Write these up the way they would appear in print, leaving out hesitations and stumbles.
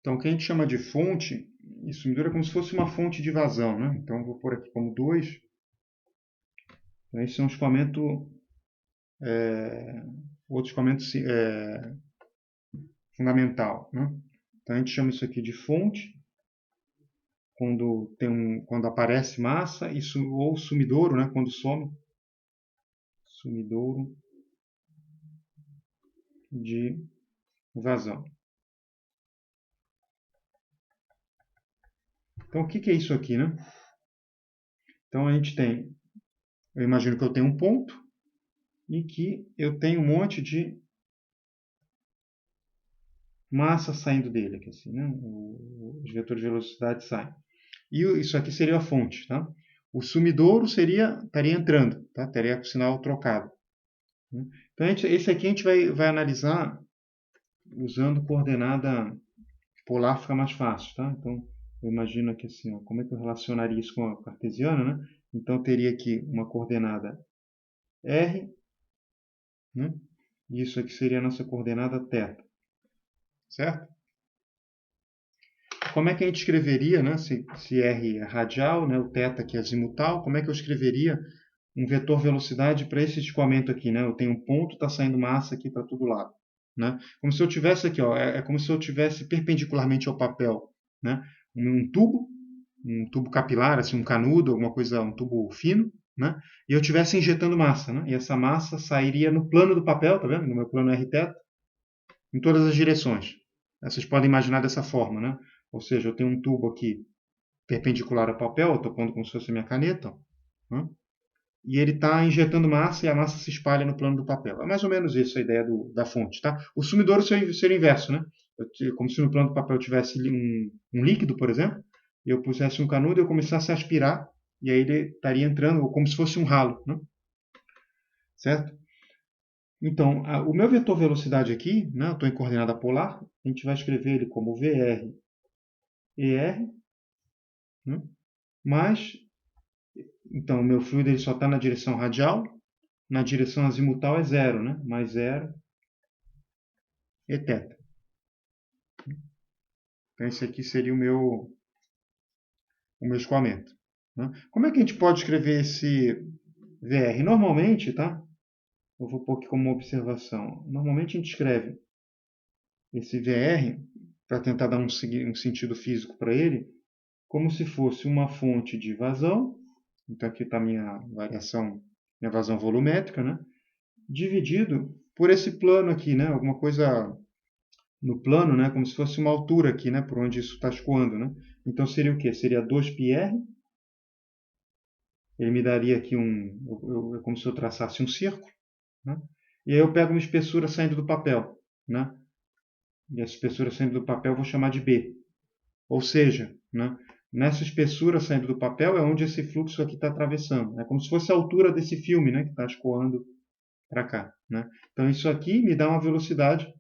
Então, o que a gente chama de fonte, isso me dura como se fosse uma fonte de vazão, né? Então, eu vou pôr aqui como 2. Então, esse é um escoamento, outro escoamento fundamental, né? Então, a gente chama isso aqui de fonte, quando aparece massa, ou sumidouro, né? Quando some, sumidouro de vazão. Então, o que é isso aqui, né? Então, a gente tem, eu imagino que eu tenho um ponto e que eu tenho um monte de massa saindo dele, aqui, assim, né? Os vetores de velocidade saem. E isso aqui seria a fonte, tá? O sumidouro estaria entrando, tá? Teria o sinal trocado. Né? Então, esse aqui a gente vai analisar usando coordenada polar, fica mais fácil, tá? Então, eu imagino aqui assim, ó, como é que eu relacionaria isso com a cartesiana, né? Então, eu teria aqui uma coordenada R, né? E isso aqui seria a nossa coordenada θ, certo? Como é que a gente escreveria, né? Se R é radial, né? O θ aqui é azimutal, como é que eu escreveria um vetor velocidade para esse escoamento aqui, né? Eu tenho um ponto, está saindo massa aqui para todo lado, né? Como se eu tivesse aqui, ó, é como se eu tivesse perpendicularmente ao papel, né? Um tubo capilar, assim, um canudo, alguma coisa, um tubo fino, né? E eu estivesse injetando massa, né? E essa massa sairia no plano do papel, tá vendo? No meu plano r-θ, em todas as direções. Vocês podem imaginar dessa forma, né? Ou seja, eu tenho um tubo aqui perpendicular ao papel, eu estou pondo como se fosse a minha caneta, ó, né? E ele está injetando massa e a massa se espalha no plano do papel. É mais ou menos isso a ideia da fonte. Tá? O sumidouro seria o inverso, né? Como se no plano do papel tivesse um líquido, por exemplo, e eu pusesse um canudo e eu começasse a aspirar, e aí ele estaria entrando como se fosse um ralo. Né? Certo? Então, o meu vetor velocidade aqui, né, eu estou em coordenada polar, a gente vai escrever ele como VR ER, né, mas, então, o meu fluido ele só está na direção radial, na direção azimutal é zero, né? Mais zero e θ. Então, esse aqui seria o meu escoamento. Né? Como é que a gente pode escrever esse VR? Normalmente, tá? Eu vou pôr aqui como observação. Normalmente a gente escreve esse VR, para tentar dar um sentido físico para ele, como se fosse uma fonte de vazão. Então, aqui está a minha variação, minha vazão volumétrica, né? Dividido por esse plano aqui, né? Alguma coisa no plano, né? Como se fosse uma altura aqui, né? Por onde isso está escoando, né? Então, seria o quê? Seria 2πr. Ele me daria aqui é como se eu traçasse um círculo, né? E aí eu pego uma espessura saindo do papel, né? E essa espessura saindo do papel eu vou chamar de B. Ou seja, né? Nessa espessura saindo do papel é onde esse fluxo aqui está atravessando. É como se fosse a altura desse filme, né? Que está escoando para cá, né? Então isso aqui me dá uma velocidade,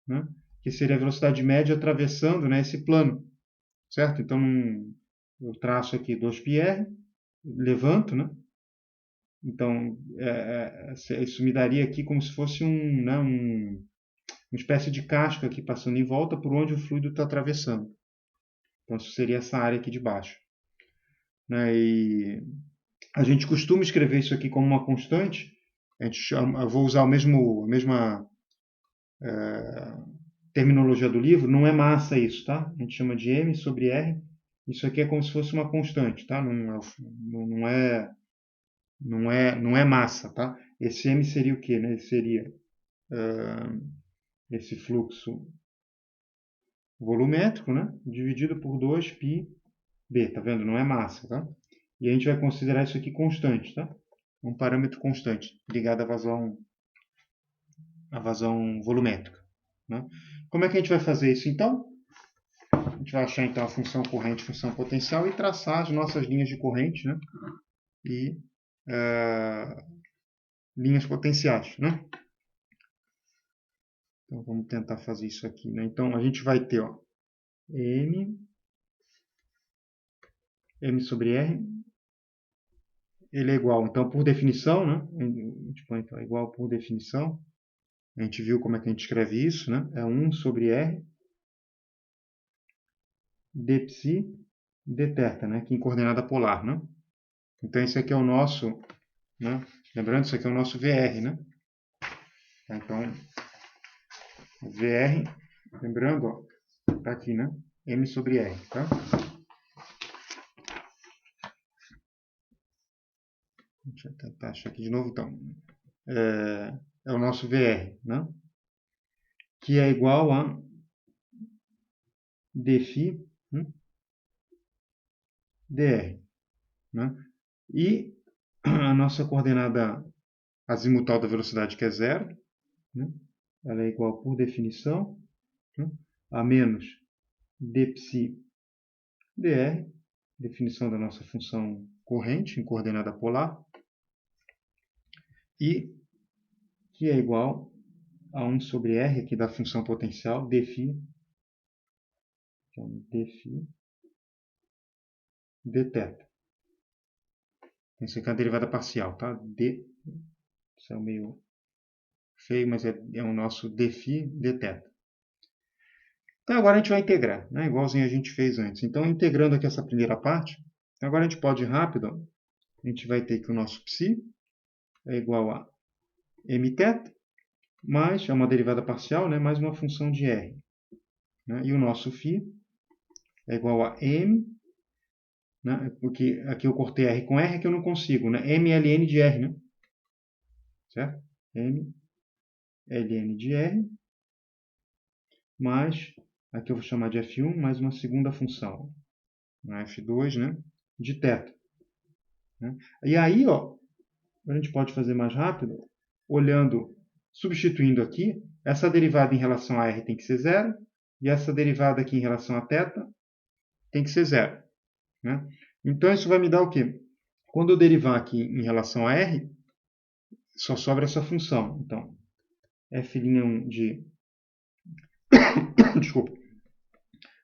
né? Que seria a velocidade média atravessando, né, esse plano, certo? Então eu traço aqui 2πr, levanto, né? Então isso me daria aqui como se fosse né, uma espécie de casca aqui passando em volta por onde o fluido está atravessando. Então isso seria essa área aqui de baixo. Né? E a gente costuma escrever isso aqui como uma constante. Eu vou usar a mesma terminologia do livro. Não é massa isso, tá? A gente chama de m sobre r. Isso aqui é como se fosse uma constante, tá? Não é massa, tá? Esse m seria o quê? Né? Seria esse fluxo volumétrico, né? Dividido por 2πb, tá vendo? Não é massa, tá? E a gente vai considerar isso aqui constante, tá? Um parâmetro constante ligado à vazão volumétrica, né? Como é que a gente vai fazer isso então? A gente vai achar então a função corrente, função potencial e traçar as nossas linhas de corrente, né? E linhas potenciais, né? Então vamos tentar fazer isso aqui, né? Então a gente vai ter, ó, m sobre r, ele é igual, então por definição, né? A gente põe então igual por definição. A gente viu como é que a gente escreve isso, né? É 1 sobre r dψ dθ, né? Aqui em coordenada polar, né? Então, esse aqui é o nosso, né? Lembrando, isso aqui é o nosso VR, né? Então, VR, lembrando, ó, tá aqui, né? M sobre R, tá? Deixa eu tentar achar aqui de novo, então. É o nosso VR, né? Que é igual a dφ dr, né? E a nossa coordenada azimutal da velocidade, que é zero, né? Ela é igual, por definição, né? A menos dψ dr, definição da nossa função corrente em coordenada polar, e que é igual a 1 sobre r, aqui da função potencial, dφ, então, dφ dθ. Isso aqui é a derivada parcial, tá? Isso é meio feio, mas é o nosso dφ dθ. Então, agora a gente vai integrar, né? Igualzinho a gente fez antes. Então, integrando aqui essa primeira parte, agora a gente pode ir rápido. A gente vai ter que o nosso ψ é igual a mθ, mais, é uma derivada parcial, né? Mais uma função de r. Né? E o nosso φ é igual a m, né? Porque aqui eu cortei r com r, que eu não consigo, né? mln de r, né? Certo? mln de r, mais, aqui eu vou chamar de f1, mais uma segunda função, f2, né? De θ. Né? E aí, ó, a gente pode fazer mais rápido, olhando, substituindo aqui, essa derivada em relação a r tem que ser zero, e essa derivada aqui em relação a θ tem que ser zero. Né? Então, isso vai me dar o quê? Quando eu derivar aqui em relação a r, só sobra essa função. Então, f' de... Desculpa.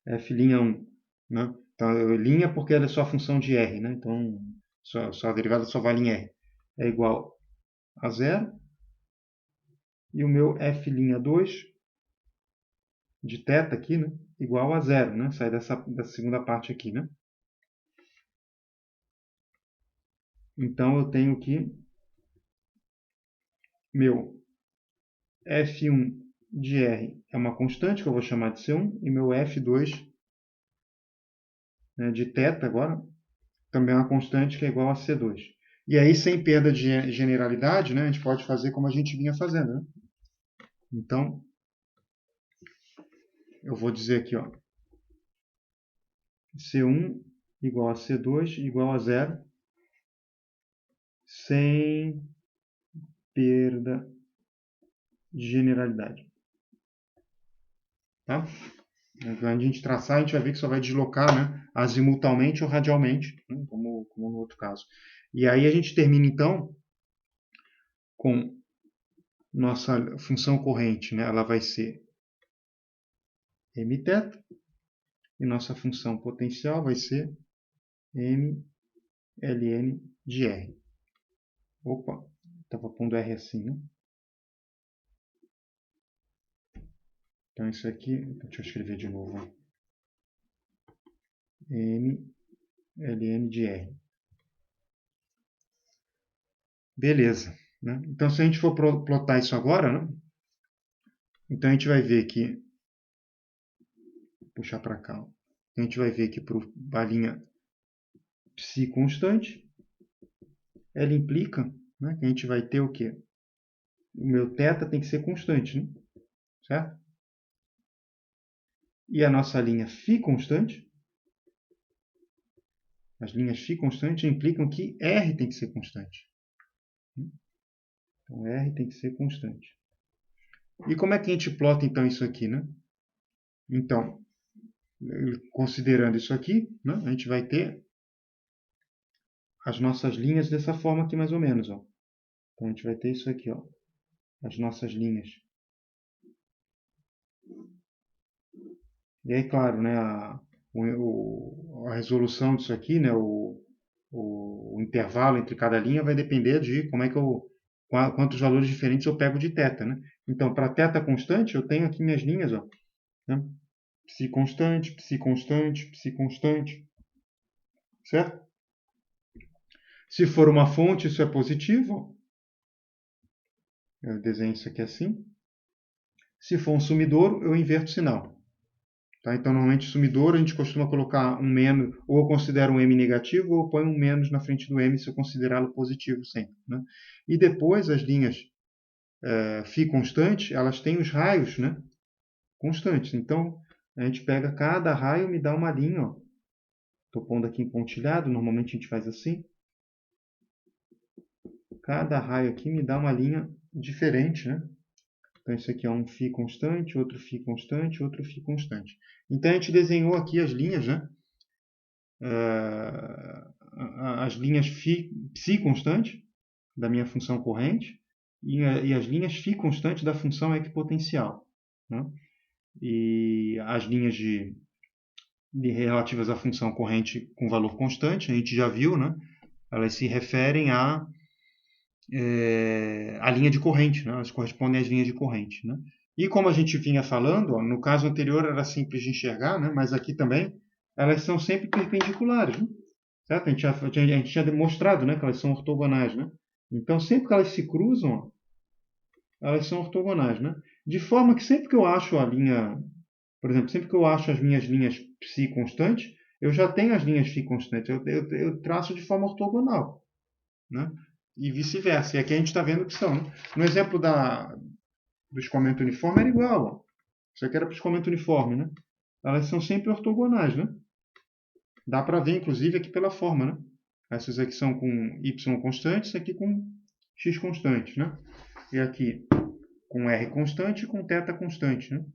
f'1, né? Então, linha porque ela é só a função de r. Né? Então, só a derivada só vale em r. É igual a zero. E o meu f'2 de θ aqui, né? Igual a zero. Né? Sai dessa segunda parte aqui. Né? Então, eu tenho que meu f1 de r é uma constante, que eu vou chamar de C1, e meu f2, né, de θ agora, também é uma constante que é igual a C2. E aí, sem perda de generalidade, né, a gente pode fazer como a gente vinha fazendo. Né? Então, eu vou dizer aqui, ó, C1 igual a C2 igual a zero, sem perda de generalidade. Tá? Quando a gente traçar, a gente vai ver que só vai deslocar, né, azimutalmente ou radialmente, né, como no outro caso. E aí a gente termina, então, com nossa função corrente. Né, ela vai ser mθ, e nossa função potencial vai ser mln de r. Opa, estava pondo r assim, né? Então, isso aqui, deixa eu escrever de novo. mln de r. Beleza. Né? Então, se a gente for plotar isso agora, né? Então a gente vai ver que, vou puxar para cá, ó. A gente vai ver que para a linha ψ constante, ela implica, né, que a gente vai ter o quê? O meu θ tem que ser constante, né? Certo? E a nossa linha φ constante, as linhas φ constantes implicam que R tem que ser constante. Então, R tem que ser constante. E como é que a gente plota, então, isso aqui, né? Então, considerando isso aqui, né, a gente vai ter as nossas linhas dessa forma aqui, mais ou menos. Ó. Então, a gente vai ter isso aqui, ó, as nossas linhas. E aí, claro, né, a resolução disso aqui, né, o intervalo entre cada linha vai depender de como é que quantos valores diferentes eu pego de θ. Né? Então, para θ constante, eu tenho aqui minhas linhas, ó, né? Psi constante, psi constante, psi constante. Certo? Se for uma fonte, isso é positivo. Eu desenho isso aqui assim. Se for um sumidouro, eu inverto o sinal. Tá? Então, normalmente, sumidouro, a gente costuma colocar um menos, ou eu considero um M negativo, ou eu ponho um menos na frente do M se eu considerá-lo positivo sempre. Né? E depois, as linhas φ constante, elas têm os raios, né, constantes. Então, a gente pega cada raio e me dá uma linha. Estou pondo aqui em pontilhado, normalmente a gente faz assim. Cada raio aqui me dá uma linha diferente, né? Então, isso aqui é um φ constante, outro φ constante, outro φ constante. Então, a gente desenhou aqui as linhas, né? As linhas psi constante da minha função corrente e as linhas φ constante da função equipotencial. Né? E as linhas relativas à função corrente com valor constante, a gente já viu, né? Elas se referem à linha de corrente, né? Elas correspondem às linhas de corrente. Né? E como a gente vinha falando, ó, no caso anterior era simples de enxergar, né? Mas aqui também elas são sempre perpendiculares. Né? Certo? A gente tinha demonstrado, né, que elas são ortogonais. Né? Então, sempre que elas se cruzam, elas são ortogonais. Né? De forma que sempre que eu acho a linha, por exemplo, sempre que eu acho as minhas linhas psi constantes, eu já tenho as linhas φ constantes. Eu traço de forma ortogonal. Né? E vice-versa. E aqui a gente está vendo que são. Né? No exemplo do escoamento uniforme era igual. Ó. Isso aqui era para o escoamento uniforme. Né? Elas são sempre ortogonais. Né? Dá para ver, inclusive, aqui pela forma. Né? Essas aqui são com y constante, isso aqui com x constante. Né? E aqui com r constante e com θ constante. Né?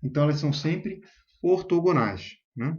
Então, elas são sempre ortogonais. Né?